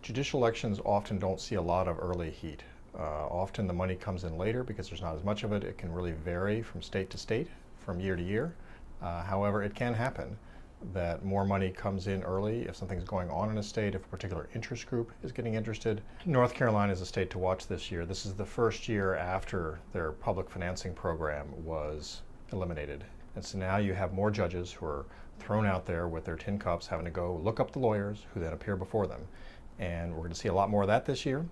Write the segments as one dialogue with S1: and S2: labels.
S1: Judicial elections often don't see a lot of early heat. Often the money comes in later because there's not as much of it. It can really vary from state to state, from year to year. However, it can happen that more money comes in early if something's going on in a state, if a particular interest group is getting interested. North Carolina is a state to watch this year. This is the first year after their public financing program was eliminated. And so now you have more judges who are thrown out there with their tin cups having to go look up the lawyers who then appear before them. And we're going to see a lot more of that this year.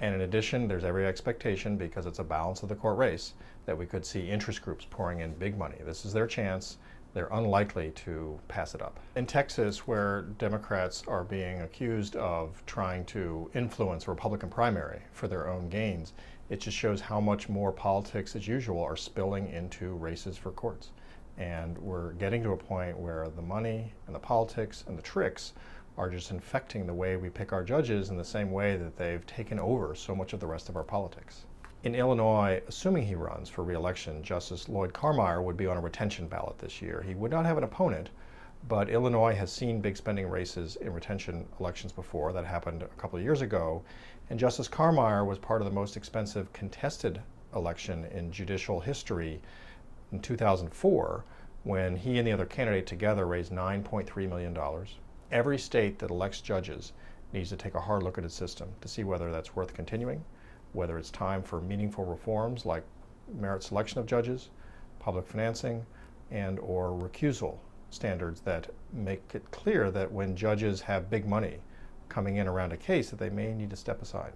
S1: And in addition, there's every expectation, because it's a balance of the court race, that we could see interest groups pouring in big money. This is their chance. They're unlikely to pass it up. In Texas, where Democrats are being accused of trying to influence a Republican primary for their own gains, it just shows how much more politics as usual are spilling into races for courts. And we're getting to a point where the money and the politics and the tricks are just infecting the way we pick our judges in the same way that they've taken over so much of the rest of our politics. In Illinois, assuming he runs for re-election, Justice Lloyd Carmeier would be on a retention ballot this year. He would not have an opponent, but Illinois has seen big spending races in retention elections before. That happened a couple of years ago, and Justice Carmeier was part of the most expensive contested election in judicial history in 2004, when he and the other candidate together raised $9.3 million. Every state that elects judges needs to take a hard look at its system to see whether that's worth continuing, whether it's time for meaningful reforms like merit selection of judges, public financing, and or recusal standards that make it clear that when judges have big money coming in around a case, that they may need to step aside.